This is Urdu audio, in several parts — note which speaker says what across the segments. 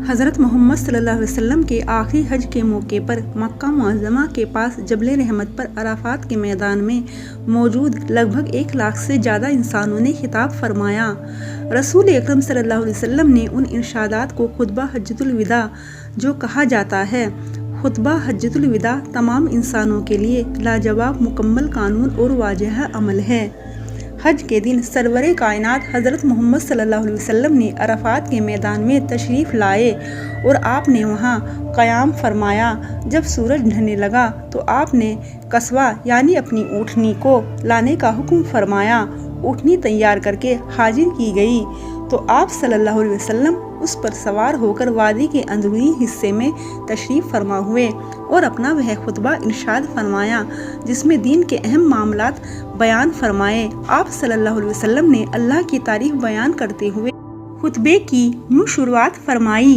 Speaker 1: حضرت محمد صلی اللہ علیہ وسلم کے آخری حج کے موقع پر مکہ معظمہ کے پاس جبل رحمت پر عرفات کے میدان میں موجود لگ بھگ 1 لاکھ سے زیادہ انسانوں نے خطاب فرمایا۔ رسول اکرم صلی اللہ علیہ وسلم نے ان ارشادات کو خطبہ حجۃ الوداع جو کہا جاتا ہے۔ خطبہ حجۃ الوداع تمام انسانوں کے لیے لاجواب مکمل قانون اور واضح عمل ہے۔ حج کے دن سرور کائنات حضرت محمد صلی اللہ علیہ وسلم نے عرفات کے میدان میں تشریف لائے اور آپ نے وہاں قیام فرمایا۔ جب سورج ڈھلنے لگا تو آپ نے قصوہ یعنی اپنی اونٹنی کو لانے کا حکم فرمایا۔ اونٹنی تیار کر کے حاضر کی گئی تو آپ صلی اللہ علیہ وسلم اس پر سوار ہو کر وادی کے اندرونی حصے میں تشریف فرما ہوئے اور اپنا وہ خطبہ ارشاد فرمایا جس میں دین کے اہم معاملات بیان فرمائے۔ آپ صلی اللہ علیہ وسلم نے اللہ کی تعریف بیان کرتے ہوئے خطبے کی یوں شروعات فرمائی: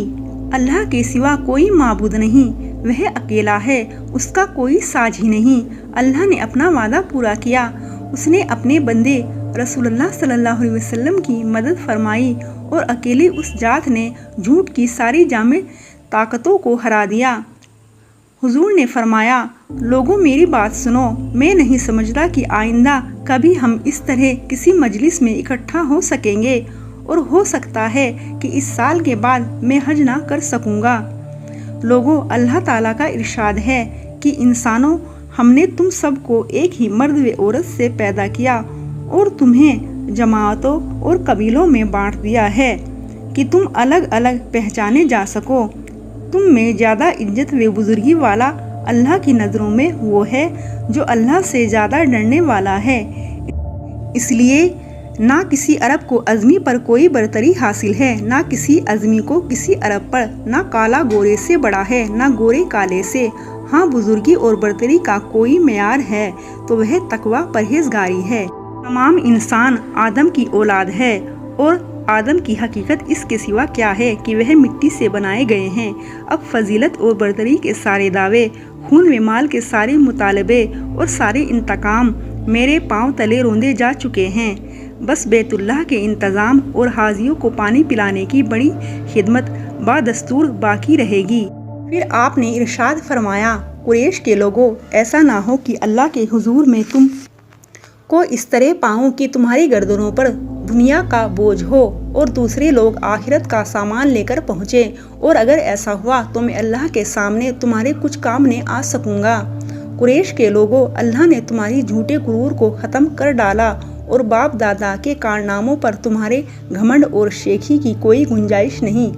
Speaker 1: اللہ کے سوا کوئی معبود نہیں، وہ اکیلا ہے، اس کا کوئی ساجھ ہی نہیں۔ اللہ نے اپنا وعدہ پورا کیا، اس نے اپنے بندے رسول اللہ صلی اللہ علیہ وسلم کی مدد فرمائی اور اکیلی اس ذات نے جھوٹ کی ساری جامع طاقتوں کو ہرا دیا۔ حضور نے فرمایا: لوگوں میری بات سنو، میں نہیں سمجھتا کہ آئندہ کبھی ہم اس طرح کسی مجلس میں اکٹھا ہو سکیں گے، اور ہو سکتا ہے کہ اس سال کے بعد میں حج نہ کر سکوں گا۔ لوگوں، اللہ تعالیٰ کا ارشاد ہے کہ انسانوں، ہم نے تم سب کو ایک ہی مرد و عورت سے پیدا کیا اور تمہیں جماعتوں اور قبیلوں میں بانٹ دیا ہے کہ تم الگ الگ پہچانے جا سکو۔ تم میں زیادہ عزت و بزرگی والا اللہ کی نظروں میں وہ ہے جو اللہ سے زیادہ ڈرنے والا ہے۔ اس لیے نہ کسی عرب کو عجمی پر کوئی برتری حاصل ہے، نہ کسی عجمی کو کسی عرب پر، نہ کالا گورے سے بڑا ہے، نہ گورے کالے سے۔ ہاں، بزرگی اور برتری کا کوئی معیار ہے تو وہ تقویٰ پرہیزگاری ہے۔ تمام انسان آدم کی اولاد ہے اور آدم کی حقیقت اس کے سوا کیا ہے کہ وہ مٹی سے بنائے گئے ہیں۔ اب فضیلت اور برتری کے سارے دعوے، خون و مال کے سارے مطالبے اور سارے انتقام میرے پاؤں تلے روندے جا چکے ہیں۔ بس بیت اللہ کے انتظام اور حاجیوں کو پانی پلانے کی بڑی خدمت بادستور باقی رہے گی۔ پھر آپ نے ارشاد فرمایا: قریش کے لوگوں، ایسا نہ ہو کہ اللہ کے حضور میں تم کو اس طرح پاؤں کہ تمہاری گردنوں پر دنیا کا بوجھ ہو اور دوسرے لوگ آخرت کا سامان لے کر پہنچے، اور اگر ایسا ہوا تو میں اللہ کے سامنے تمہارے کچھ کام نہیں آ سکوں گا۔ قریش کے لوگوں، اللہ نے تمہاری جھوٹے غرور کو ختم کر ڈالا اور باپ دادا کے کارناموں پر تمہارے گھمنڈ اور شیخی کی کوئی گنجائش نہیں۔